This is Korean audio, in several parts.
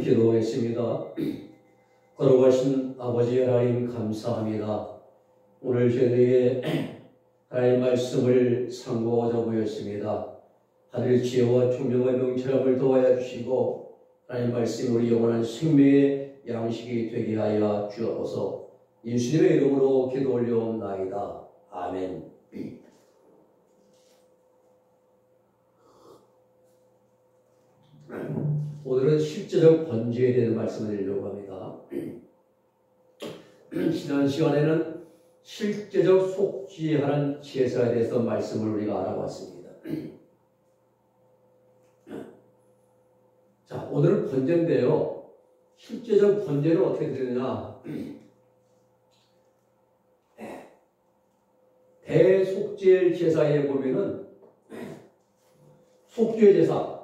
기도하겠습니다. 거룩하신 아버지 하나님 감사합니다. 오늘 저희에게 하나님 말씀을 상고하자 보였습니다. 하늘 지혜와 총명과 명철함을 도와야 주시고 하나님 말씀이 우리 영원한 생명의 양식이 되게 하여 주옵소서. 예수님의 이름으로 기도 올려옵나이다. 아멘. 오늘은 실제적 번제에 대한 말씀을 드리려고 합니다. 지난 시간에는 실제적 속죄하는 제사에 대해서 말씀을 우리가 알아봤습니다. 자, 오늘은 번제인데요. 실제적 번제는 어떻게 되느냐? 대속죄 제사에 보면은 속죄 제사,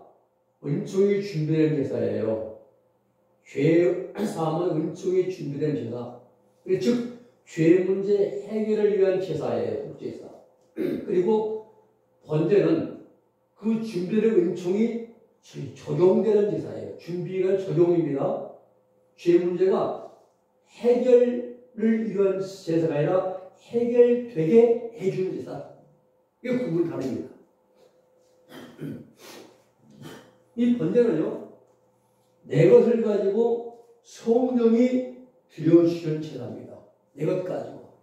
은총이 준비된 제사예요. 죄 사함은 은총이 준비된 제사. 즉, 죄 문제 해결을 위한 제사예요. 속죄제사. 그리고 번제는 그 준비된 은총이 적용되는 제사예요. 준비가 적용입니다. 죄 문제가 해결을 위한 제사가 아니라 해결되게 해주는 제사. 이게 구분이 다릅니다. 이 번제는요, 내 것을 가지고 성령이 드려주시는 제사입니다. 내 것 가지고.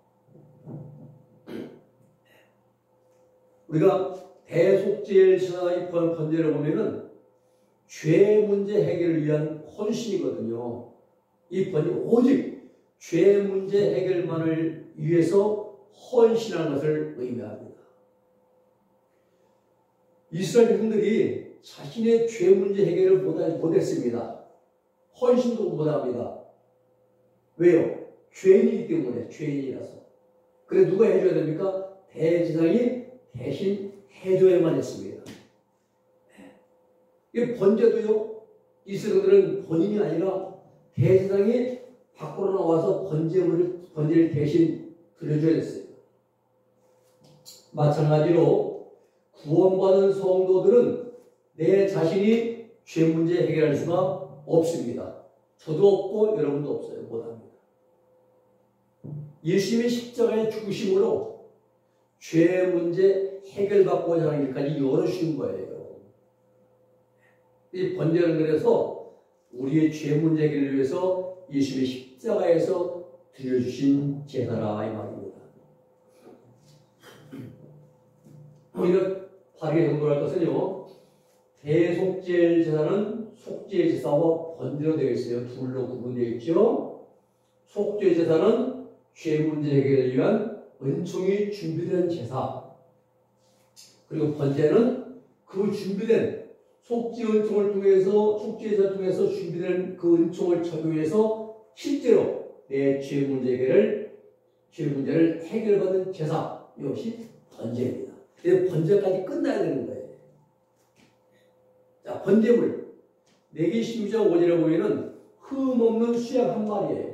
우리가 대속죄 제사의 번제를 보면은 죄 문제 해결을 위한 헌신이거든요. 이 번제 오직 죄 문제 해결만을 위해서 헌신하는 것을 의미합니다. 이스라엘 백성들이 자신의 죄 문제 해결을 못했습니다. 헌신도 못합니다. 왜요? 죄인이기 때문에, 죄인이라서. 그래 누가 해줘야 됩니까? 대제사장이 대신 해줘야만 했습니다. 이 번제도요, 이스라엘들은 본인이 아니라 대제사장이 밖으로 나와서 번제를 대신 드려줘야 됐어요. 마찬가지로 구원받은 성도들은 내 자신이 죄 문제 해결할 수가 없습니다. 저도 없고 여러분도 없어요. 못합니다. 예수님의 십자가의 죽으심으로 죄 문제 해결받고자 하는 일까지 열어주신 거예요. 이 번제는 그래서 우리의 죄 문제 해결을 위해서 예수님의 십자가에서 드려주신 제사라 이 말입니다. 우리가 바르게 정도할 것은요, 대속죄 제사는 속죄 제사와 번제로 되어 있어요. 둘로 구분되어 있죠. 속죄 제사는 죄 문제 해결을 위한 은총이 준비된 제사. 그리고 번제는 그 준비된 속죄 은총을 통해서, 속죄 제사를 통해서 준비된 그 은총을 적용해서 실제로 내 죄 문제를 해결받은 제사. 이것이 번제입니다. 번제까지 끝나야 되는 거예요. 자, 번제물. 내기 12장 5절에 보면은 흠없는 수약 한 마리예요.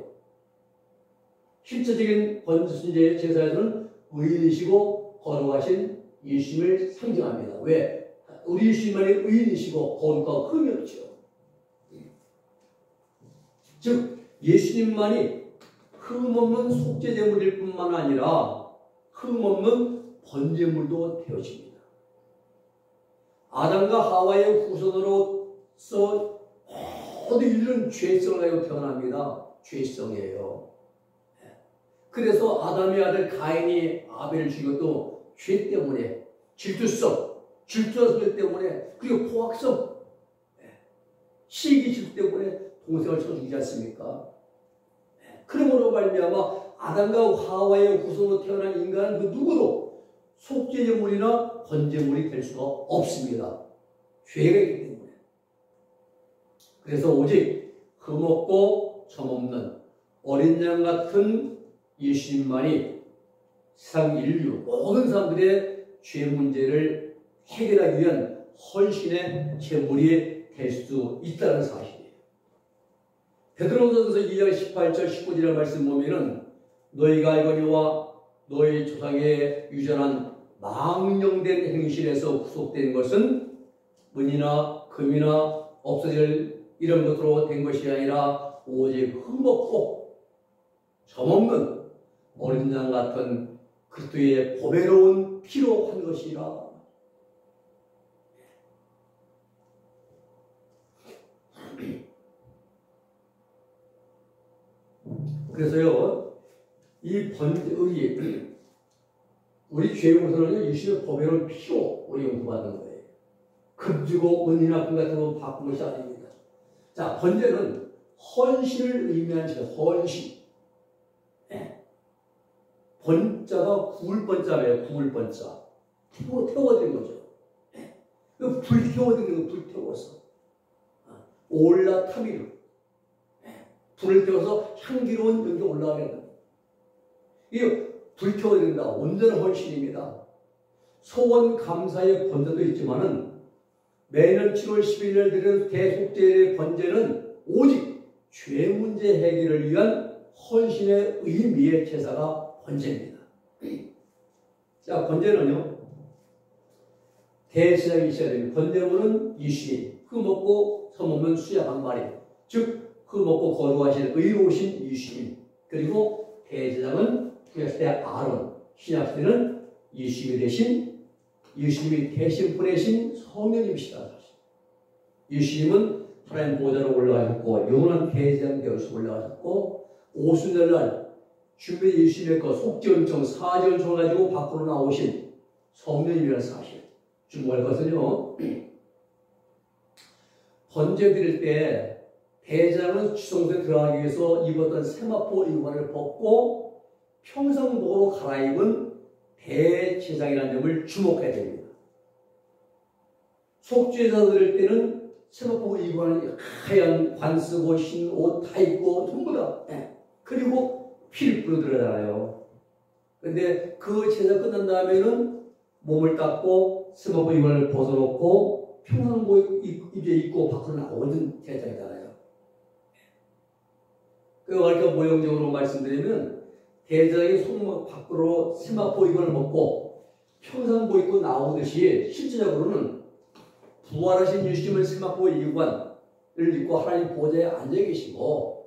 실제적인 번제 제사에서는 의인이시고 거룩하신 예수님을 상징합니다. 왜? 우리 예수님만이 의인이시고 거룩하고 흠이 없죠. 즉 예수님만이 흠없는 속죄제물일 뿐만 아니라 흠없는 번제물도 되어집니다. 아담과 하와의 후손으로서 모든 인류는 죄성을 가지고 태어납니다. 죄성이에요. 그래서 아담의 아들 가인이 아벨을 죽여도 죄 때문에, 질투성 때문에, 그리고 포악성, 시기 질투 때문에 동생을 쳐 죽이지 않습니까? 그러므로 말미암아 아담과 하와의 후손으로 태어난 인간은 그 누구도 속죄제물이나 번제물이 될 수가 없습니다. 죄가 있기 때문에. 그래서 오직 흠없고 점없는 어린 양 같은 예수님만이 세상 인류 모든 사람들의 죄 문제를 해결하기 위한 헌신의 제물이 될 수 있다는 사실이에요. 베드로전서 2장 18절 19절의 말씀 보면은 너희가 알거니와 너희 조상의 유전한 망령된 행실에서 구속된 것은 은이나 금이나 없어질 이런 것으로 된 것이 아니라 오직 흠없고 점없는 어린 양 같은 그리스도의 보배로운 피로 한 것이라. 그래서요, 이 우리 죄 용서는요, 예수의 보배로운 피로 우리 용서받는 거예요. 금주고 은이나 금 같은 거 바꾼 것이 아닙니다. 자, 번제는 헌신을 의미하는 것이에요. 헌신. 네. 번자가 구울 번자예요. 구울 번자. 태워드린 거죠. 네. 불 태워드리는 거, 불 태워서. 올라 타미르. 네. 불을 태워서 향기로운 연기 올라가게 한다. 이게 불 태워드린다. 온전한 헌신입니다. 소원 감사의 번제도 있지만은 매년 7월 11일 드리는 대속제의 번제는 오직 죄 문제 해결을 위한 헌신의 의미의 제사가 번제입니다. 자, 번제는요, 대제사장이 있어야 됩니다. 번제물은 유시인, 그 먹고 서먹는 수약 한 마리, 즉 그 먹고 거룩하신 의로우신 유시인, 그리고 대제사장은 구약시대 아론, 신약시대는 유시인이 대신 유시님이 대신 보내신 성령님이시다. 유시님은 하나님 보좌로 올라가셨고 영원한 대제사장 되어서 올라가셨고 오순절날 주님의 유시님의 그 속죄은총 사죄은총을 가지고 밖으로 나오신 성령님이라는 사실 주목할 것은요, 번제 드릴 때 대제사장은 지성소에 들어가기 위해서 입었던 세마포 의관을 벗고 평상복으로 갈아입은 대제사장이라는 점을 주목해야 됩니다. 속죄제사 드릴 때는 세마포 의관을 하얀 관 쓰고 흰 옷 다 입고 전부 다. 그리고 피를 뿌려 들어가잖아요. 근데 그 제사 끝난 다음에는 몸을 닦고 세마포 의관을 벗어놓고 평상복 이제 입고 밖으로 나오는 제사장이잖아요. 그러니까 모형적으로 말씀드리면 대제사장이 속목 밖으로 세마포 의관을 벗고 평상복 입고 나오듯이 실제적으로는 부활하신 예수님을 세마포 의관을 입고 하나님 보좌에 앉아 계시고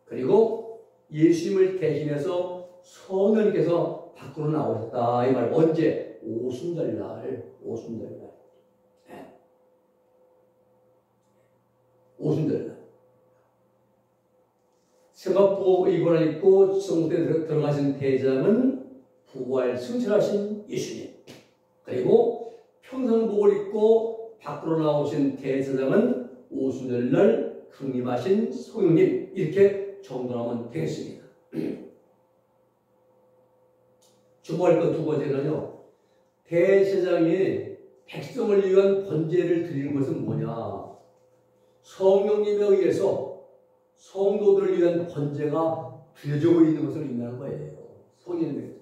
그리고 예수님을 대신해서 성령님께서 밖으로 나오셨다 이 말. 언제? 오순절날. 오순절날 세마포 의관을 입고 성소에 들어가신 대제사장은 부활 승천하신 예수님, 그리고 평상복을 입고 밖으로 나오신 대제사장은 오순절날 강림하신 성령님, 이렇게 정돈하면 되겠습니다. 주목할 것 두 번째는요, 대제사장이 백성을 위한 번제를 드리는 것은 뭐냐? 성령님에 의해서 성도들을 위한 번제가 드려지고 있는 것을 의미하는 거예요. 성령님에.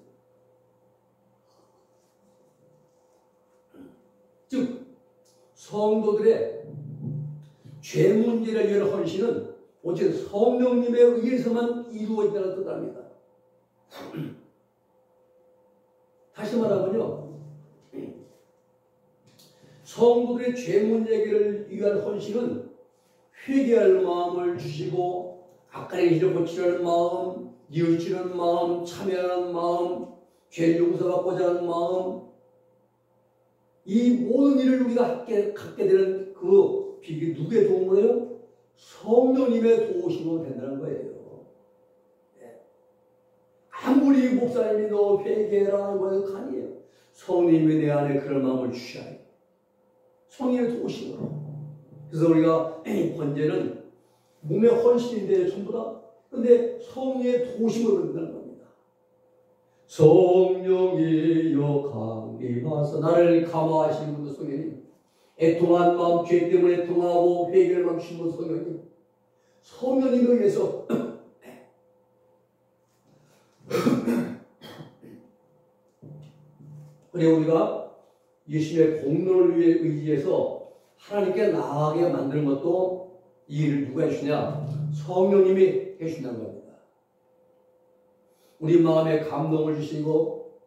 즉 성도들의 죄 문제를 위한 헌신은 오직 성령님에 의해서만 이루어진다는 뜻을 합니다. 다시 말하면요, 성도들의 죄 문제 해결을 위한 헌신은 회개할 마음을 주시고 악간의 일을 고치려는 마음, 뉘우치는 마음, 참여하는 마음, 죄를 용서받고자 하는 마음, 이 모든 일을 우리가 갖게 되는 그 비결이 누구의 도움을 해요? 성령님의 도우심으로 된다는 거예요. 아무리 목사님이 너 회개해라 하는 것은 아니에요. 성령님이 내 안에 그런 마음을 주셔야 해요. 성령의 도우심으로. 그래서 우리가 번제는 몸의 헌신인데 전부 다. 그런데 성령의 도우심으로 된다는 겁니다. 성령이여 강림하사 나를 감화하시는 분도 성령님, 애통한 마음, 죄 때문에 애통하고 회개를 멈추신 분도 성령님, 성령님에 의해서 그리고 우리가 예수님의 공로를 위해 의지해서 하나님께 나아가게 만드는 것도 이 일을 누가 해주냐? 성령님이 해주신다는 겁니다. 우리 마음에 감동을 주시고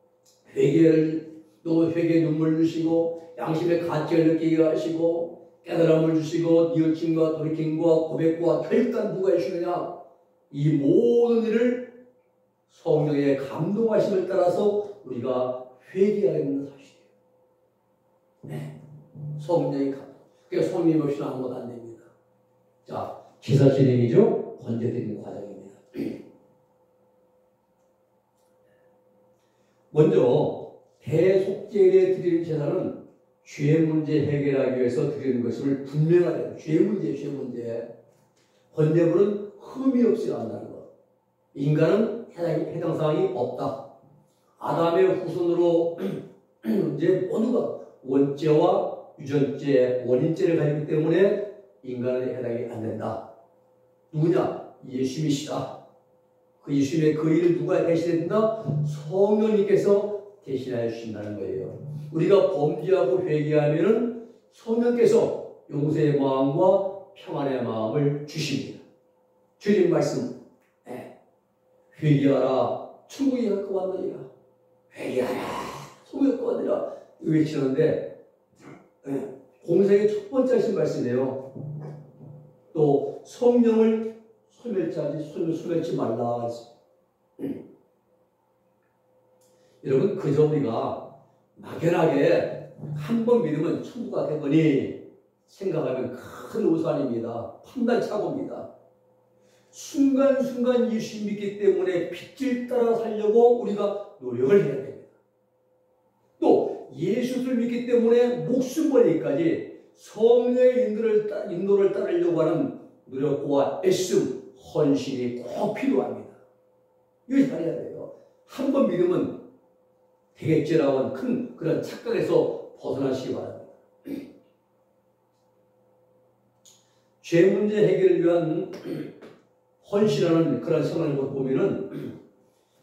회개를 또 회개 눈물 주시고 양심의 가치를 느끼게 하시고 깨달음을 주시고 뉘우침과 돌이킴과 고백과 결단 누가 해주느냐 이 모든 일을 성령의 감동하심을 따라서 우리가 회개해야 되는 사실이에요. 네, 성령의 감동. 그러니까 성령 없이는 아무것도 안 됩니다. 자, 제사 진행이죠. 번제드리는 과정입니다. 먼저 대속죄에 드리는 제사는 죄 문제 해결하기 위해서 드리는 것임을 분명하게 해요. 죄 문제. 번제물은 흠이 없어야 한다는 것. 인간은 해당 사항이 없다. 아담의 후손으로 이제 모두가 원죄와 유전죄, 원인죄를 가지기 때문에 인간은 해당이 안 된다. 누구냐? 예수님이시다. 그 예수님의 그 일을 누가 대신해 준다? 성령님께서 대신하여 주신다는 거예요. 우리가 범죄하고 회개하면은 성령께서 용서의 마음과 평안의 마음을 주십니다. 주님 말씀, 회개하라, 천국이 가까웠느니라. 회개하라, 천국이 가까웠느니라. 이거 외치는데 공생의 첫 번째 하신 말씀이에요. 또 성령을 소멸치 말라. 여러분 그저 우리가 막연하게 한 번 믿으면 천국가 되거니 생각하면 큰 오산입니다. 판단착오입니다. 순간순간 예수 믿기 때문에 빛을 따라 살려고 우리가 노력을 해야 됩니다. 또 예수를 믿기 때문에 목숨 걸기까지 성령의 인도를 따르려고 하는 노력과 애씀, 헌신이 꼭 필요합니다. 이걸 잘해야 돼요. 한 번 믿으면 되겠지라고 하는 큰 그런 착각에서 벗어나시기 바랍니다. 죄 문제 해결을 위한 헌신하는 그런 생활을 보면은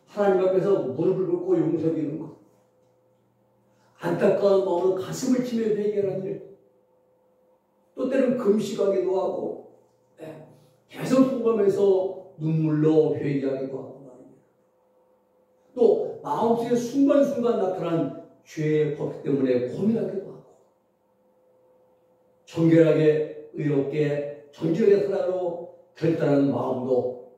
하나님 앞에서 무릎을 꿇고 용서비는 것, 안타까운 마음으로 가슴을 치며 회개하는 일, 또 때로는 금식하기도 하고 계속 소감해서 눈물로 회개하기도 하고 말입니다. 또 마음속에 순간순간 나타난 죄의 법 때문에 고민하기도 하고 정결하게 의롭게 정직하게 살아로 결단하는 마음도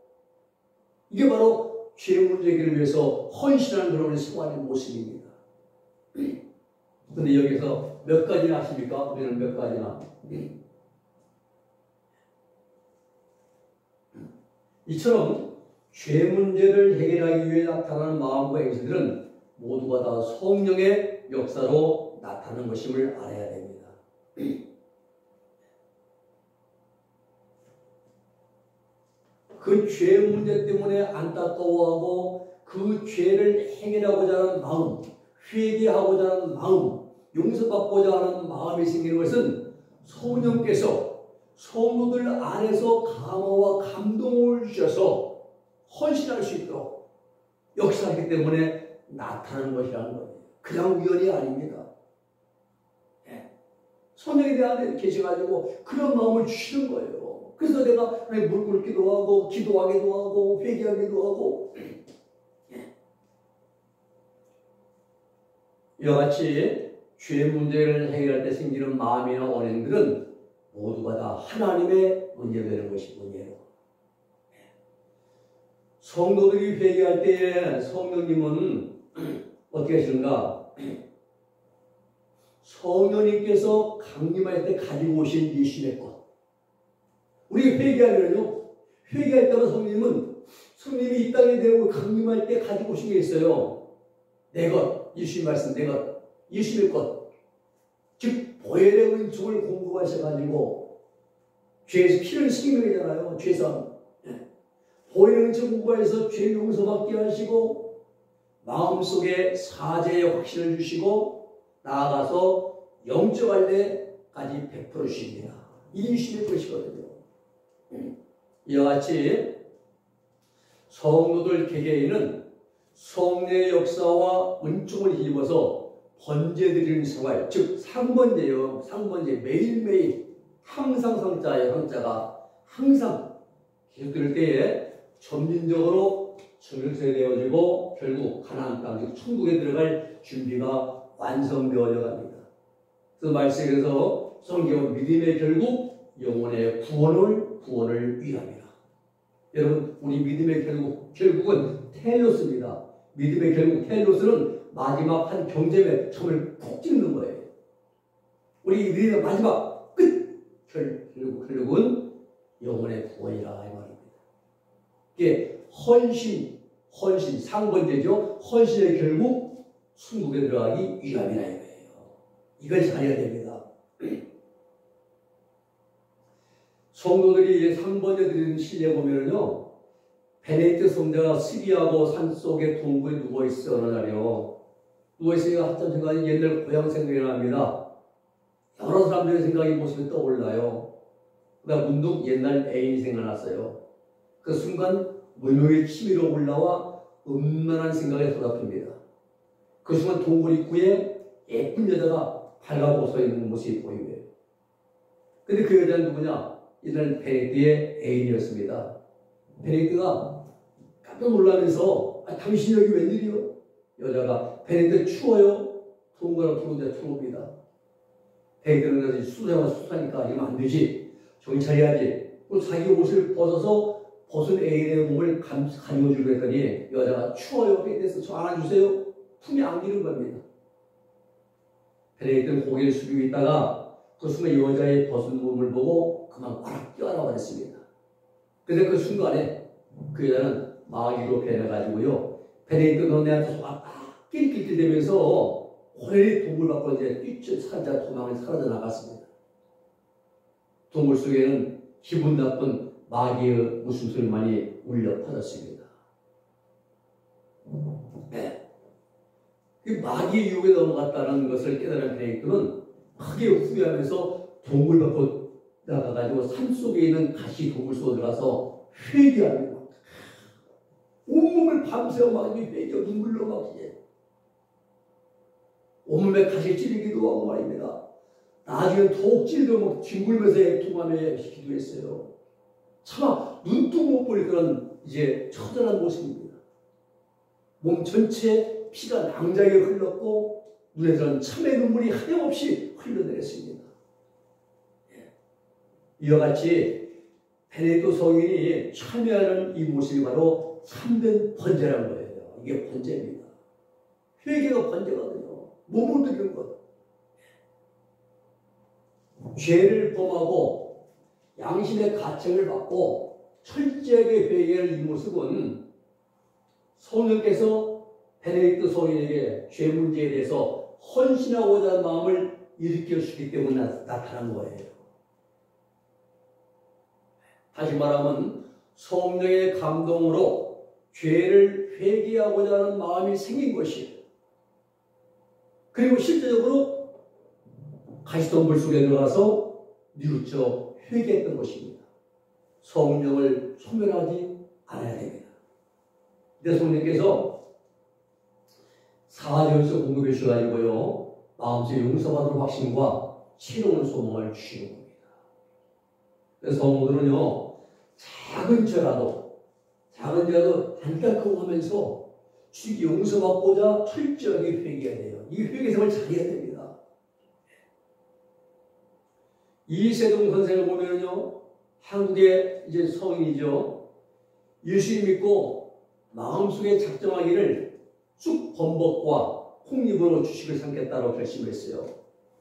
이게 바로 죄 문제 해결을 위해서 헌신하는 그런 생활의 모습입니다. 그런데 여기서 몇 가지나 하십니까? 우리는 몇 가지나. 이처럼 죄 문제를 해결하기 위해 나타나는 마음과 행실들은 모두가 다 성령의 역사로 나타나는 것임을 알아야 됩니다. 그 죄 문제 때문에 안타까워하고 그 죄를 해결하고자 하는 마음, 회개하고자 하는 마음, 용서받고자 하는 마음이 생기는 것은 성령께서 성도들 안에서 감화와 감동을 주셔서 헌신할 수 있도록 역사하기 때문에 나타나는 것이라는 거예요. 그냥 우연이 아닙니다. 성령에 대한 계셔가지고 그런 마음을 주시는 거예요. 그래서 내가 물 끓기도 하고 기도하기도 하고 회개하기도 하고 이와 같이 죄 문제를 해결할 때 생기는 마음이나 원인들은 모두가 다 하나님의 은혜로 되는 것이 문제예요. 성도들이 회개할 때에 성령님은 어떻게 하시는가? 성령님께서 강림할 때 가지고 오신 예수님의 것. 우리가 회개하면요, 회개할 때마다 성령님이 이 땅에 내려오고 강림할 때 가지고 오신 게 있어요. 내 것, 예수님 말씀, 내 것, 예수님의 것. 즉, 보혈의 은총을 공급하셔가지고, 죄에서 피를 생명이잖아요, 죄상. 보혈의 은총 공급해서 죄 용서받게 하시고, 마음속에 사죄의 확신을 주시고, 나아가서 영적 할례까지 베풀어 주십니다. 이 예수님의 것이거든요. 이와 같이 성도들 개개인은 성령의 역사와 은총을 힘입어서 번제드리는 생활, 즉 상번제요, 상번제 매일매일 항상 상자의 항자가 항상 계속 들을 때에 점진적으로 정결성이 되어지고 결국 가나안 땅, 즉 천국에 들어갈 준비가 완성되어져 갑니다. 그 말씀에서 성경 믿음의 결국 영혼의 구원을 위함이라. 여러분, 우리 믿음의 결국은 텔로스입니다. 믿음의 결국 텔로스는 마지막 한 경쟁에 점을 푹 찍는 거예요. 우리 믿음의 마지막 끝! 결국은 영혼의 구원이라 이 말입니다. 이게 헌신, 상번제죠. 헌신의 결국 천국에 들어가기 위함이라 이거예요. 이걸 잘해야 됩니다. 성도들이 상번제 드리는 시에 보면요, 베네딕트 성자가 스리하고 산속에 동굴에 누워있어 어느 날이요. 누워있으니까 한참 생각이 옛날 고향 생각이 납니다. 여러 사람들의 생각이 모습이 떠올라요. 그러다 문득 옛날 애인이 생각났어요. 그 순간 물명의 치밀어 올라와 음란한 생각에 돌아섭니다. 그 순간 동굴 입구에 예쁜 여자가 발가벗고 서 있는 모습이 보이고요. 근데 그 여자는 누구냐? 이날 베네딕트의 애인이었습니다. 베네딕트가 깜짝 놀라면서 당신 여기 웬일이요? 여자가 베네딕트 추워요? 동굴하고 들어오는데 들어옵니다. 베네딕트는 그래서 수상한 수사니까 이러면 안 되지. 정신 차려야지. 그리고 자기 옷을 벗어서 벗은 애인의 몸을 가누어주려고 했더니 여자가 추워요. 베네딕트 저 안아주세요. 품에 안기는 겁니다. 베네딕트는 고개를 숙이고 있다가 그 순간 여자의 벗은 몸을 보고 그만 와락 뛰어나와 버렸습니다. 그런데 그 순간에 그 여자는 마귀로 변해가지고요. 베네딕트 너 내한테 왔다 낄낄대면서 호련히 동굴 밖으로 이제 살짝 도망을 사라져 나갔습니다. 동굴 속에는 기분 나쁜 마귀의 웃음소리만이 울려 퍼졌습니다. 네. 그 마귀의 유혹에 넘어갔다는 것을 깨달은 베네딕트는 크게 후회하면서 동굴 밖으로 나가가지고 산속에 있는 가시 동굴 속으로 들어가서 회개합니다. 온몸을 밤새워 막 회개하고 눈물로 막 온몸에 가시 찌르기도 하고 말입니다. 나중에 더욱 찔려 막 뒹굴면서 애통하며 기도했어요. 차마 눈도 못 볼 그런 이제 처절한 모습입니다. 몸 전체에 피가 낭자하게 흘렀고 눈에서는 참의 눈물이 하염없이 흘러내렸습니다. 이와 같이 베네딕트 성인이 참여하는 이 모습이 바로 참된 번제라는 거예요. 이게 번제입니다. 회개가 번제거든요. 몸으로 드리는 것. 죄를 범하고 양심의 가책을 받고 철저하게 회개할 이 모습은 성령께서 베네딕트 성인에게 죄 문제에 대해서 헌신하고자 하는 마음을 일으켜주기 때문에 나타난 거예요. 다시 말하면 성령의 감동으로 죄를 회개하고자 하는 마음이 생긴 것이에요. 그리고 실제적으로 가시덤불 속에 들어가서 뉘우쳐 회개했던 것입니다. 성령을 소멸하지 않아야 됩니다. 근데 성령께서 사화전서 공급해 주셔가지고요, 마음속에 용서받을 확신과 새로운 소망을 주시는 겁니다. 그래서 성도들은요, 작은 죄라도 안타까워 하면서 주께 용서받고자 철저하게 회개해야 돼요. 이 회개생활을 잘해야 됩니다. 이세동 선생을 보면요, 한국의 이제 성인이죠. 예수 믿고 마음속에 작정하기를 쑥 범벅과 콩잎으로 주식을 삼겠다고 결심했어요.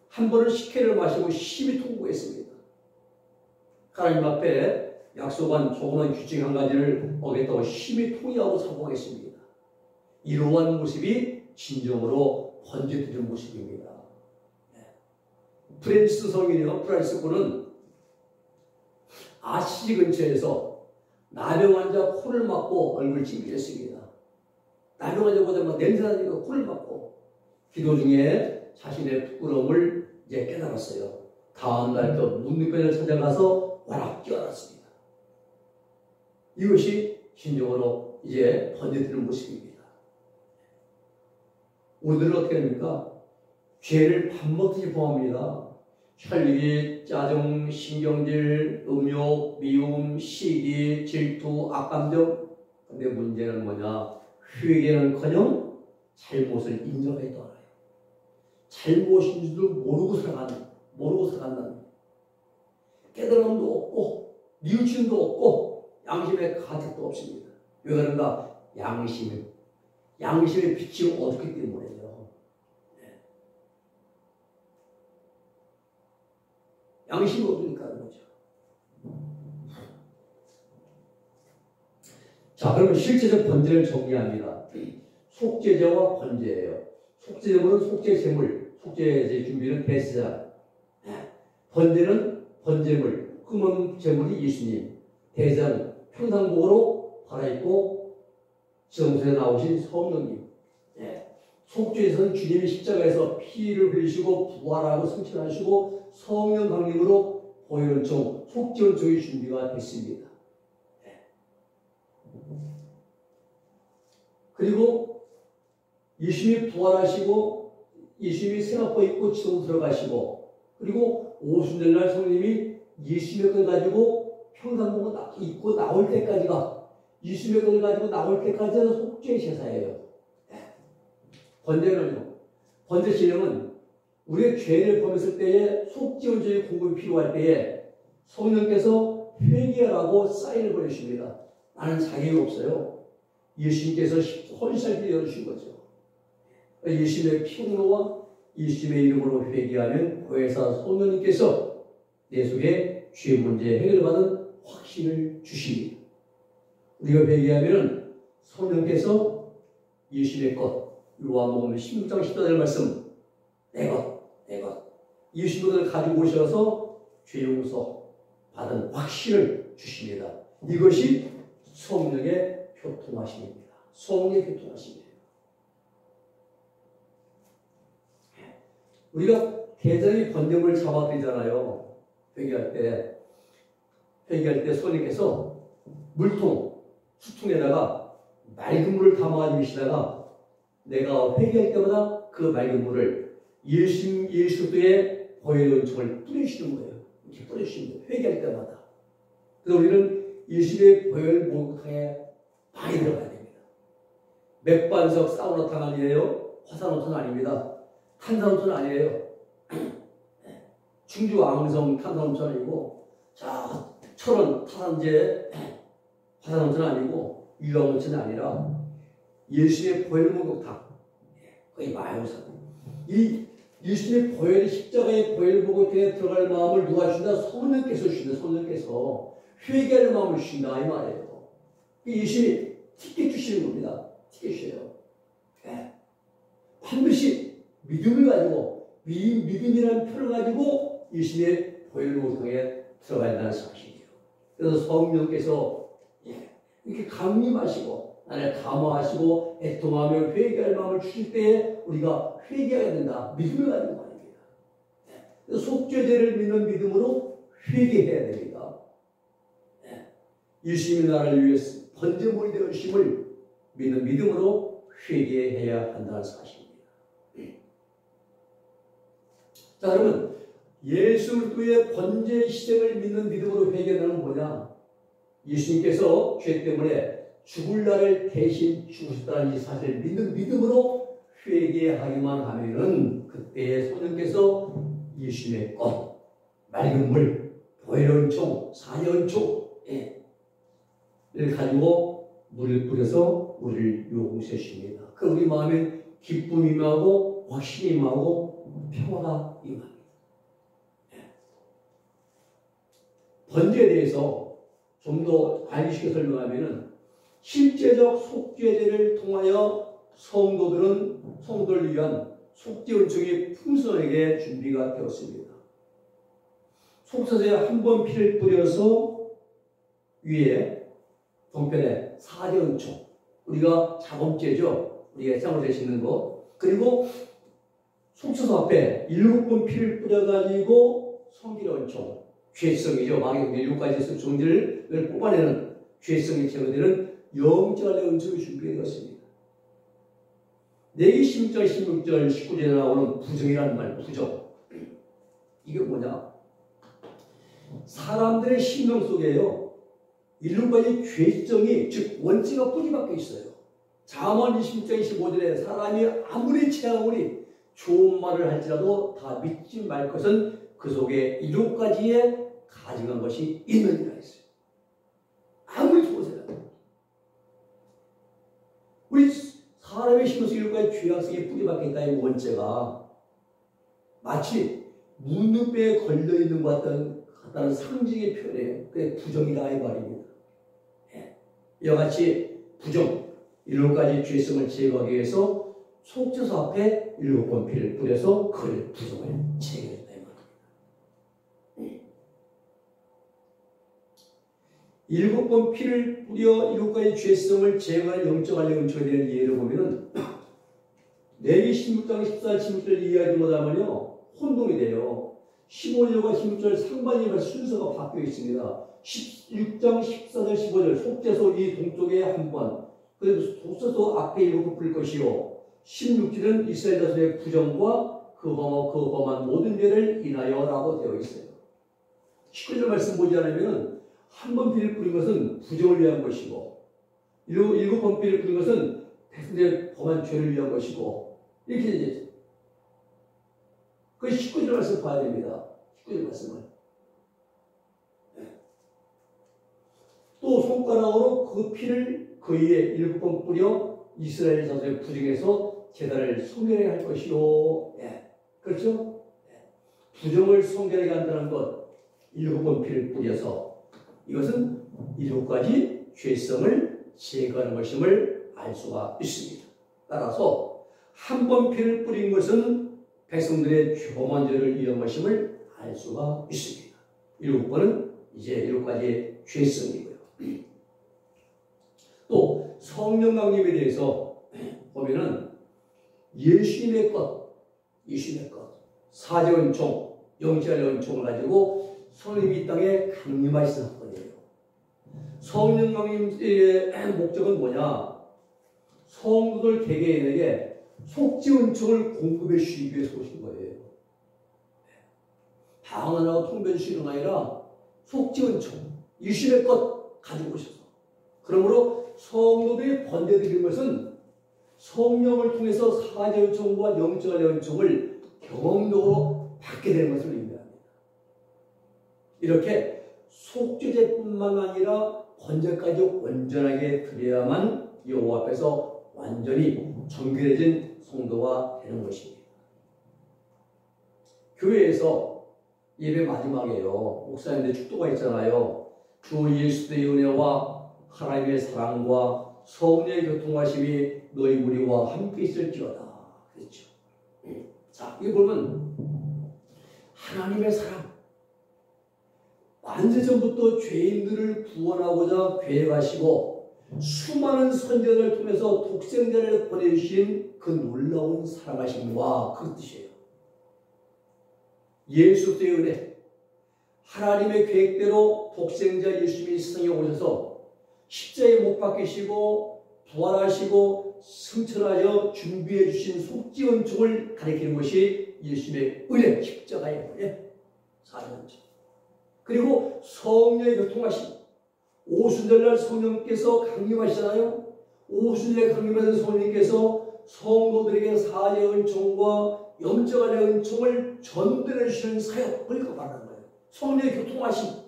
한 번은 식혜를 마시고 심히 통곡했습니다. 하나님 앞에 약속한 조그만 규칙 한 가지를 어겼다고 심히 통의하고 사고했습니다. 이러한 모습이 진정으로 번제드리는 모습입니다. 프란시스 성인이요, 프란시스코는 아시지 근처에서 나병 환자 코를 막고 얼굴 찡그렸습니다. 나병 환자보다 냄새나니까 코를 막고 기도 중에 자신의 부끄러움을 이제 깨달았어요. 다음 날 또 문득변을 찾아가서 와락 뛰어났습니다. 이것이 진정으로 이제 번제드리는 모습입니다. 우리들은 어떻게 합니까? 죄를 밥 먹듯이 범합니다. 혈기, 짜증, 신경질, 음욕, 미움, 시기, 질투, 악감정, 근데 문제는 뭐냐? 회개는커녕 잘못을 인정해 떠나요. 잘못인 줄도 모르고 살아간다는 깨달음도 없고 뉘우침도 없고 양심의 가책도 없습니다. 왜 그런가? 양심의 빛이 어둡기 때문에요. 네. 양심이 어두니까 그런 거죠. 자, 그러면 실제적 번제를 정리합니다. 속죄제와 번제예요. 속죄제물은 속죄제물, 속죄제 준비는 대제사. 번제는 번제물, 흠은 제물이 예수님. 대제사는 평상복으로 갈아입고 지성소에 나오신 성령님. 속죄에서는 주님이 십자가에서 피를 흘리시고 부활하고 승천하시고 성령 강림으로 보혈은총, 속죄은총의 준비가 됐습니다. 그리고 예수님이 부활하시고 예수님이 세마포 입고 지성 들어가시고 그리고 오순절날 성령님이 예수님의 걸 가지고 평상복을 입고 나올 때까지가 예수님의 걸 가지고 나올 때까지는 속죄 제사예요. 번제는요. 번제 신령은 우리의 죄를 범했을 때에 속죄원죄의 공급이 필요할 때에 성령께서 회개하라고 사인을 보내십니다. 나는 자격이 없어요. 예수님께서 헌살기 열으신 거죠. 예수님의 피로와 예수님의 이름으로 회개하면 보혜사 성령님께서 내 속에 죄 문제 해결받은 확신을 주십니다. 우리가 회개하면 성령께서 예수님의 것, 요한복음 16장 14절 말씀, 내 것, 예수님을 가지고 오셔서 죄 용서 받은 확신을 주십니다. 이것이 성령의 교통하심입니다. 성령의 교통하심이에요. 우리가 대장이 번제물을 잡아드리잖아요. 회개할 때 성령께서 물통, 수통에다가 맑은 물을 담아가지고 계시다가 내가 회개할 때마다 그 맑은 물을 예수 그리스도의 보혈의 은총을 뿌리시는 거예요. 이렇게 뿌리시는 거예요. 회개할 때마다. 그래서 우리는 예수의 보혈 목욕탕에 많이 들어가야 됩니다. 맥반석 사우나탕 아니에요. 화산온천 아닙니다. 탄산온천 아니에요. 충주 앙성 탄산온천 아니고 철원 탄산제 화산온천 아니고 유황온천이 아니라 예수의 보혈 목욕탕. 거의 마요산. 이 예수님의 보혈 십자가의 보혈 목욕탕에 들어갈 마음을 누가 주신다? 성령께서 주신다. 성령께서 회개할 마음을 주신다 이 말이에요. 예수님이 티켓 주시는 겁니다. 티켓이에요. 반드시 믿음을 가지고 믿음이라는 표를 가지고 예수님의 보혈 목욕탕에 들어가야 한다는 사실이에요. 그래서 성령께서 이렇게 강림하시고 나를 감화하시고 애통하며 회개할 마음을 주실 때에 우리가 회개해야 된다. 믿음을 가지고 말입니다. 그래서 속죄제를 믿는 믿음으로 회개해야 됩니다. 예수님이 나를 위해서 번제물이 되어주심을 믿는 믿음으로 회개해야 한다는 사실입니다. 자, 그러면 예수 그리스도의 번제 희생을 믿는 믿음으로 회개하는 뭐냐? 예수님께서 죄 때문에 죽을 날을 대신 죽으셨다는 이 사실을 믿는 믿음으로 회개하기만 하면은 그때에 성령께서 예수님의 것, 맑은 물, 보혈의 은총, 사의 은총을 가지고 물을 뿌려서 우리를 용서하십니다. 그 우리 마음에 기쁨이 임하고 확신이 임하고 평화가 임합니다. 번제에 대해서 좀 더 알기 쉽게 설명하면은 실제적 속죄제를 통하여 성도들을 위한 속죄 은총이 풍성하게 준비가 되었습니다. 속죄제에 한 번 피를 뿌려서 위에 동편에 사제 은총, 우리가 자범죄죠. 우리가 짱을 대시는 거. 그리고 속죄소 앞에 7번 피를 뿌려가지고 성기의 은총, 죄성이죠. 망의 7가지 성질을 뽑아내는 죄성이 제거되는 영적의 은총이 준비되었습니다. 내기 16절, 16절, 19절에 나오는 부정이라는 말, 부정. 이게 뭐냐? 사람들의 심령 속에요. 일곱 가지 죄성이, 즉 원죄가 뿌리 박혀 있어요. 잠언 26장 25절에 사람이 아무리 채아무리 좋은 말을 할지라도 다 믿지 말 것은 그 속에 일곱 가지의 가증한 것이 있느니라 했어요. 아무리 좋은 사람, 우리 사람의 심에서 일곱 가지 죄악성이 뿌리 박혀 있다. 이 원죄가 마치 문둥병에 걸려있는 것 같다는 상징의 표현이에요. 그게 부정이다 이 말입니다. 이와 같이 부정, 일곱 가지 죄성을 제거하기 위해서 속죄소 앞에 일곱 번 피를 뿌려서 그 부정을 제거했다 이 말입니다. 일곱 번 피를 뿌려 일곱 가지 죄성을 제거하는 영적 알력 은총에 대한 예를 보면은 레위 16장 14절 16절 이해하지 못하면요 혼동이 돼요. 15절과 16절 상반절과 순서가 바뀌어 있습니다. 16장 14절 15절 속죄소 이 동쪽에 한 번, 그리고 속죄소 앞에 일곱 번 뿌릴 것이요 16절은 이스라엘 자손의 부정과 그 범한 모든 죄를 인하여 라고 되어 있어요. 19절 말씀 보지 않으면 한 번 피를 뿌린 것은 부정을 위한 것이고 일곱 번 피를 뿌린 것은 백성들의 범한 죄를 위한 것이고 이렇게 되죠. 그 19절 말씀 봐야 됩니다. 19절 말씀을. 또 손가락으로 그 피를 그 위에 일곱 번 뿌려 이스라엘 자손의 부정에서 제단을 성결하게 할 것이요. 그렇죠? 부정을 성결하게 한다는 것, 일곱 번 피를 뿌려서 이것은 일곱 가지 죄성을 제거하는 것임을 알 수가 있습니다. 따라서 한 번 피를 뿌린 것은 백성들의 범한 죄를 위한 것임을 알 수가 있습니다. 일곱 번은 이제 일곱 가지 죄성이고요. 또 성령 강림에 대해서 보면은 예수님의 것, 사제 은총, 영적 은총을 가지고 성령이 이 땅에 강림하신 사건이에요. 성령 강림의 목적은 뭐냐? 성도들 개개인에게 속죄 은총을 공급해 주시기 위해서 오신 거예요. 방언하고 통변 주시는 아니라 속죄 은총, 예수님의 것 가지고 오셔서. 그러므로 성도들이 번제드리는 것은 성령을 통해서 사제 은총과 영적 은총을 경험적으로 받게 되는 것을 의미합니다. 이렇게 속죄제뿐만 아니라 번제까지 온전하게 드려야만 여호와 앞에서 완전히 정결해진 성도가 되는 것입니다. 교회에서 예배 마지막에요. 목사님들 축도가 있잖아요. 주 예수의 은혜와 하나님의 사랑과 성령의 교통하심이 너희 우리와 함께 있을지어다. 그렇죠. 자, 이거 보면 하나님의 사랑. 만세전부터 죄인들을 구원하고자 계획하시고 수많은 선지자를 통해서 독생자를 보내주신 그 놀라운 사랑하심과 그 뜻이에요. 예수의 은혜, 하나님의 계획대로 독생자 예수님이 세상에 오셔서 십자가에 못 박히시고 부활하시고 승천하여 준비해 주신 속죄 은총을 가리키는 것이 예수님의 은혜, 십자가의 은혜, 사랑은총. 그리고 성령의 교통하심. 오순절날 성령께서 강림하시잖아요. 오순절에 강림하신 성령께서 성도들에게 사제 은총과 영적 은총을 전달해 주시는 사역을 말하는 거예요. 성령의 교통하심.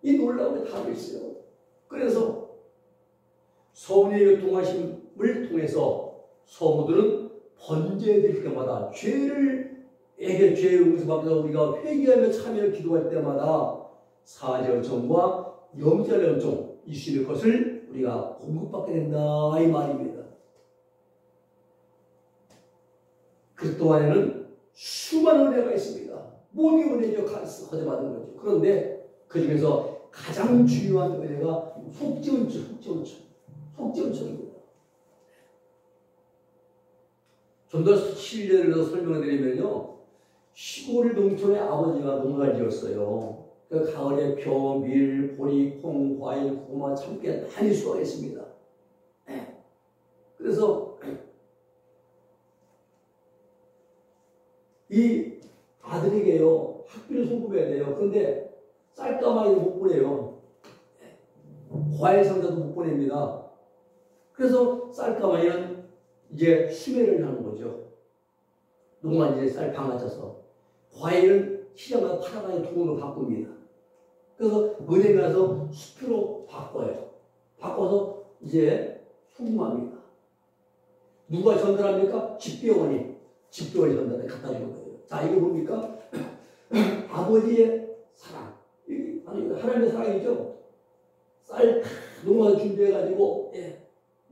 이 놀라운 게 다 있어요. 그래서 성령의 교통하심을 통해서 성도들은 번제드릴 때마다 죄를 죄의 용서받아서 우리가 회개하며 참여하며 기도할 때마다 사제 은총과 영적 은총 이수의 것을 우리가 공급받게 된다 이 말입니다. 그리스도 안에는 수많은 은혜가 있습니다. 모든 은혜죠. 거저받은 거죠. 그런데 그 중에서 가장 중요한 은혜가 속죄 은총입니다. 좀 더 실례를 해서 설명을 드리면요. 시골 농촌의 아버지가 농사를 지었어요. 그 가을에 벼, 밀, 보리, 콩, 과일, 고구마, 참깨 많이 수확했습니다. 그래서 이 아들에게요 학비를 송금해야 돼요. 그런데 쌀가마니를 못 보내요. 과일 상자도 못 보냅니다. 그래서 쌀가마니는 이제 수매를 하는 거죠. 농가 이제 쌀 방아쳐서 과일은 시장마다 팔아가지고 돈으로 바꿉니다. 그래서 은행에 가서 수표로 바꿔요. 바꿔서 이제 송금합니다. 누가 전달합니까? 집배원이 전달해 갖다 주는 거예요. 자, 이거 뭡니까? 아버지의 사랑. 하나님의 사랑이죠. 쌀 농가 준비해가지고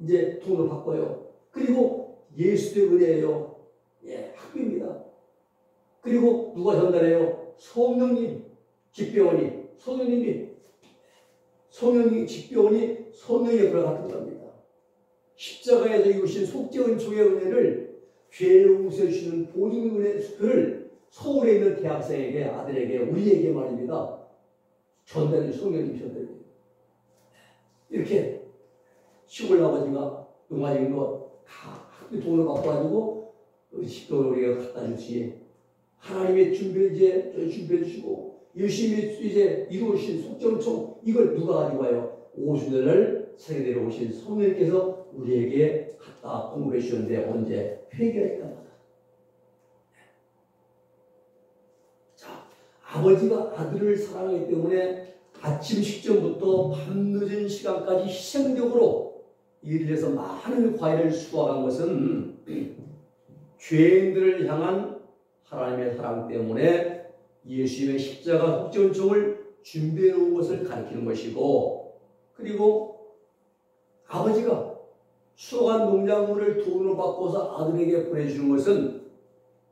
이제 돈으로 바꿔요. 그리고 예수의 은혜예요. 학비입니다. 그리고 누가 전달해요? 성령님, 집배원이, 성령님, 집배원이 성령의 불과 같은 겁니다. 십자가에서 이루신 속죄은총의 은혜를 죄를 용서해 주시는 보증 은혜 수표를 서울에 있는 대학생에게, 아들에게, 우리에게 말입니다. 전달해, 성령님 전달해. 이렇게 시골 아버지가 농가진 거 다 학비 돈을 받아가지고 식돈을 우리가 갖다 주지. 하나님의 준비해 주시고 열심히 이제 이루어진 속죄은총 이걸 누가 가지고 와요? 오순절날 세계대로 오신 성령님께서 우리에게 갖다 공급해 주셨는데 언제? 회개할 때마다. 자, 아버지가 아들을 사랑하기 때문에 아침 식전부터 밤늦은 시간까지 희생적으로 일을 해서 많은 과일을 수확한 것은 죄인들을 향한 하나님의 사랑 때문에 예수님의 십자가 속죄은총을 준비해 놓은 것을 가리키는 것이고, 그리고 아버지가 수확한 농작물을 돈으로 바꿔서 아들에게 보내주는 것은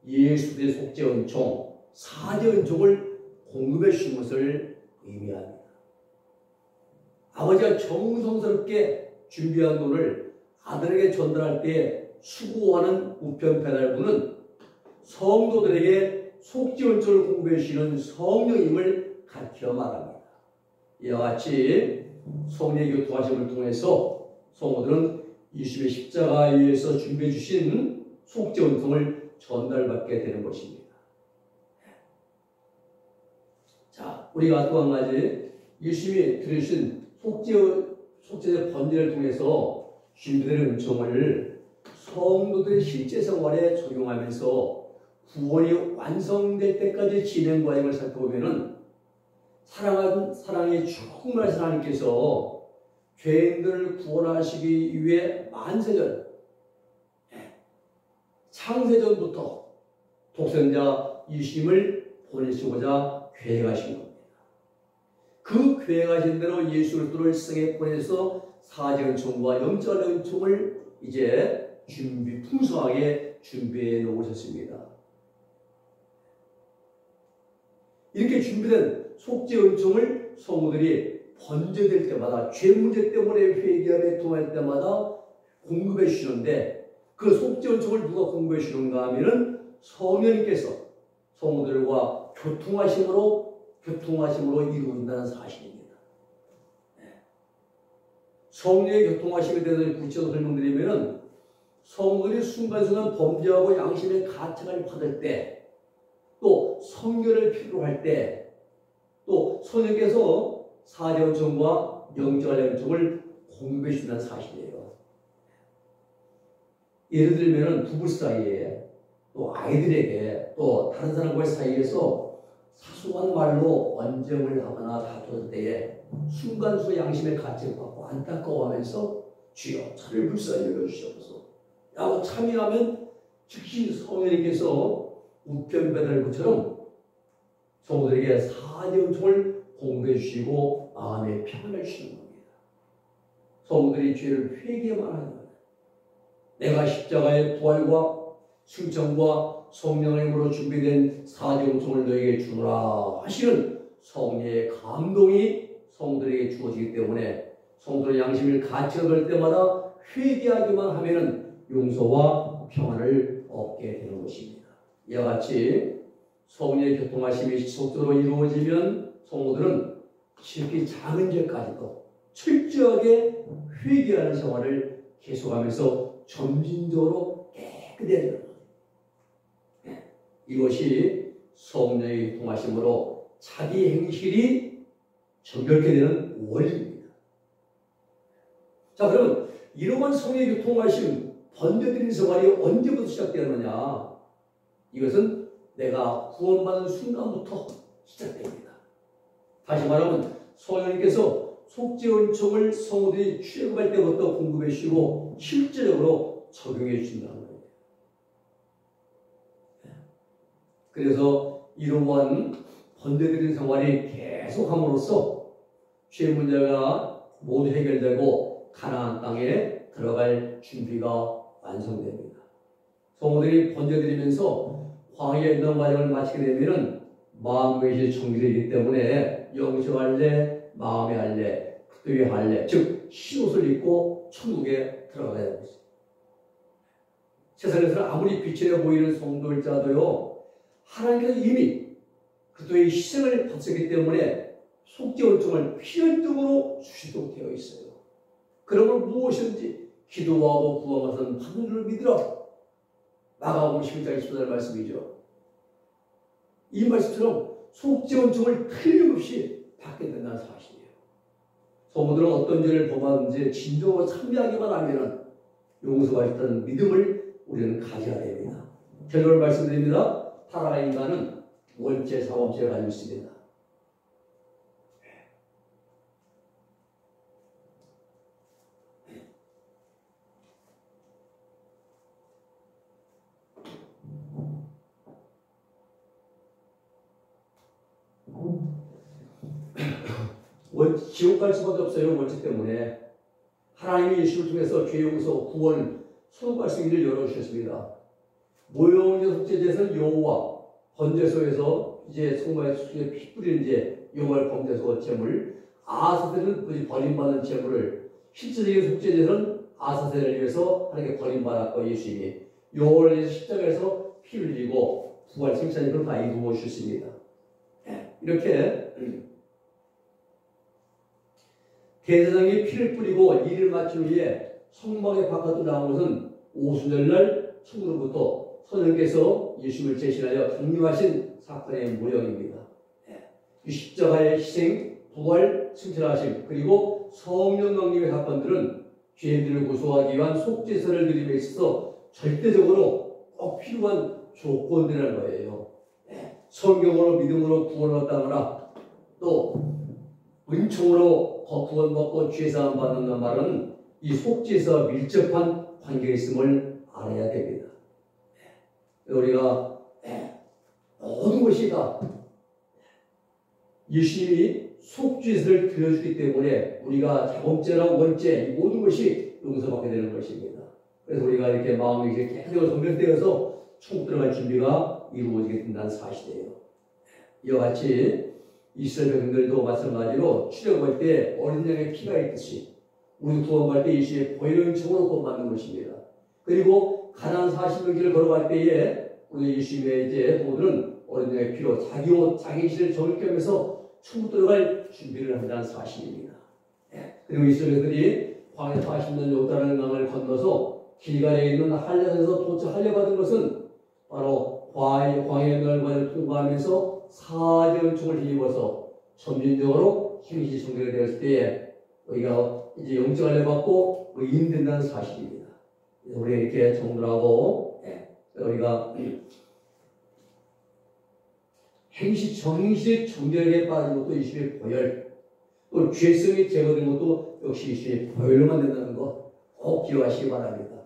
예수의 속죄은총, 사죄은총을 공급해 주신 것을 의미합니다. 아버지가 정성스럽게 준비한 돈을 아들에게 전달할 때 수고하는 우편 배달부는 성도들에게 속죄은총을 공급해 주시는 성령님을 가르쳐 말합니다. 이와 같이 성령의 교통하심을 통해서 성도들은 예수의 십자가에 의해서 준비해 주신 속죄은총을 전달받게 되는 것입니다. 자, 우리가 또 한 가지 예수님이 들으신 속죄의 번제를 통해서 준비되는 은총을 성도들의 실제 생활에 적용하면서 구원이 완성될 때까지 진행 과정을 살펴보면은 사랑의 충만하신 하나님께서 죄인들을 구원하시기 위해 만세전, 창세전부터 독생자 예수님을 보내시고자 계획하신 겁니다. 그 계획하신 대로 예수 그리스도를 세상에 보내서 사죄은총과 영적 은총을 이제 풍성하게 준비해 놓으셨습니다. 이렇게 준비된 속죄은총을 성도들이 번제될 때마다 죄 문제 때문에 회개하며 통할 때마다 공급해 주시는데, 그 속죄은총을 누가 공급해 주는가 하면은 성령님께서 성도들과 교통하심으로 이루어진다는 사실입니다. 성령의 교통하심에 대해서 구체적으로 설명드리면은 성도들이 순간순간 범죄하고 양심의 가책을 받을 때, 또 성결을 필요로 할 때, 또 성령께서 사죄은총과 영적 은총을 공급해 주는 사실이에요. 예를 들면 부부 사이에, 또 아이들에게, 또 다른 사람과의 사이에서 사소한 말로 언쟁을 하거나 다툴 때에 순간순간 양심의 가책을 받고 안타까워하면서 주여 저를 불쌍히 여겨주시옵소서 라고 참여하면 즉시 성령님께서 우편 배달부처럼 성도들에게 사죄은총을 공급해 주시고 마음의 평안을 주시는 겁니다. 성도들이 죄를 회개만 하는 거예요. 내가 십자가의 부활과 승천과 성령의 힘으로 준비된 사죄은총을 너에게 주노라 하시는 성령의 감동이 성도들에게 주어지기 때문에 성도의 양심을 가책을 때마다 회개하기만 하면은 용서와 평안을 얻게 되는 것입니다. 이와 같이 성령의 교통하심이 지속적으로 이루어지면 성도들은 지극히 작은 죄까지도 철저하게 회개하는 생활을 계속하면서 점진적으로 깨끗해지는 거예요. 이것이 성령의 통하심으로 자기 행실이 정결케 되는 원리입니다. 자, 그러면 이러한 성의 교통하심 번제드린 생활이 언제부터 시작되느냐? 이것은 내가 구원받은 순간부터 시작됩니다. 다시 말하면 성령님께서 속죄 은총을 성도들이 출애굽할 때부터 공급해 주시고 실제적으로 적용해 주신다는 거예요. 그래서 이러한 번제드린 생활이 계속함으로써 죄 문제가 모두 해결되고 가나안 땅에 들어갈 준비가 완성됩니다. 성도들이 번제드리면서 광야에 있는 과정을 마치게 되면은 마음의 정리되기 때문에 영접할래, 마음에 할래, 그때에 할래, 즉 흰옷을 입고 천국에 들어가야 됩니다. 세상에서는 아무리 빛이래 보이는 성도일자도요, 하나님께서 이미 그때의 희생을 바쳤기 때문에 속죄 은총을 필연적으로 주시도록 되어 있어요. 그러면 무엇이든지 기도하고 구하고는 받는 줄 믿으라. 마가복음 11장 14절 말씀이죠. 이 말씀처럼 속죄 은총을 틀림없이 받게 된다는 사실이에요. 성도들은 어떤 죄를 범하든지 진정으로 참여하기만 하면 용서받았다는 믿음을 우리는 가져야 됩니다. 결론을 말씀드립니다. 타락한 인간은 원죄, 사범죄를 가지고 있습니다. 지옥 갈 수밖에 없어요. 원죄 때문에. 하나님이 예수를 통해서 죄 용서, 구원, 소속할 수 있는 일을 열어주셨습니다. 모형의 속죄제에서는 여호와, 번제소에서 이제 성막에 피 뿌리는 이제 여호와의 번제소 제물, 아사셀은 버림받은 제물을, 실제적인 속죄제에서는 아사셀을 위해서 하나님께 버림받았고 예수님이 여호와를 위해서 십자가에서 피 흘리고 부활 생산이 그런 다 이루어 주셨습니다. 이렇게 대제사장이 피를 뿌리고 일을 마친 후에 성막의 바깥으로 나온 것은 오순절날 천국으로부터 선생님께서 예수님을 제신하여 강림하신 사건의 모형입니다. 이 십자가의 희생, 부활, 승천하심, 그리고 성령 강림의 사건들은 죄인들을 구속하기 위한 속죄제를 드림에 있어서 절대적으로 꼭 필요한 조건들이라는 거예요. 성경으로 믿음으로 구원을 얻다거나 또 은총으로 구원받고 죄사함 받는다는 말은 이 속죄에서 밀접한 관계가 있음을 알아야 됩니다. 우리가 모든 것이 다 예수님이 속죄를 드려주기 때문에 우리가 자범죄나 원죄 이 모든 것이 용서받게 되는 것입니다. 그래서 우리가 이렇게 마음이 이렇게 깨끗하고 정결되어서 천국 들어갈 준비가 이루어지게 된다는 사실이에요. 이와 같이 이스라엘 백성들도 마찬가지로 출애굽할 때 어린 양의 피가 있듯이 우리 구원받을 때 예수의 보혈의 은총으로 구원받는 것입니다. 그리고 가나안 40년 길을 걸어갈 때에 우리 예수님의 이제 도들은 어린 양의 피로 자기 옷, 자기 실을 정결케 하면서 천국 들어갈 준비를 한다는 사실입니다. 그리고 이스라엘들이 광야 40년 요단을 강을 건너서 길갈에 있는 할례산에서 도착하려 받은 것은 바로 광야의 날과를 통과하면서 사제 은총을 힘입어서 점진적으로 행시 정결이 되었을 때에 우리가 이제 영적 할례 받고 의인된다는 사실입니다. 우리가 이렇게 정들하고 우리가 행시 정행시 정결에 빠진 것도 예수님의 보혈, 또 죄성이 제거된 것도 역시 예수님의 보혈로만 된다는 것 꼭 기억하시기 바랍니다.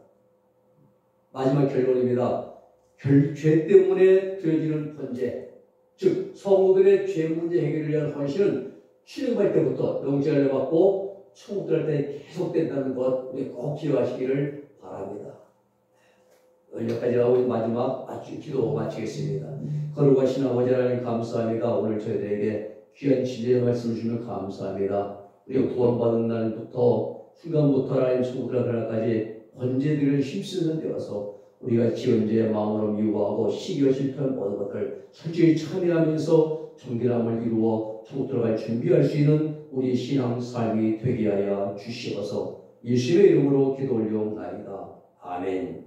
마지막 결론입니다. 죄 때문에 드려지는 번제, 즉 성도들의 죄 문제 해결을 위한 헌신은 출애굽할 때부터 영생을 받고 천국 들어갈 때 계속된다는 것 우리 꼭 기억하시기를 바랍니다. 여기까지 하고 마지막 기도 마치겠습니다. 거룩하신 아버지 하나님 감사합니다. 오늘 저희들에게 귀한 진리의 말씀을 주시면 감사합니다. 우리가 구원받은 날부터 순간부터 하나님 천국 들어갈 날까지 번제들을 힘쓰는 데 와서 우리가 지은 죄의 마음으로 미워하고 시기와 실패한 모든 것들 솔직히 참여하면서 정결함을 이루어 천국 들어갈 준비할 수 있는 우리 신앙 삶이 되게 하여 주시옵소서. 예수님의 이름으로 기도 올려옵나이다. 아멘.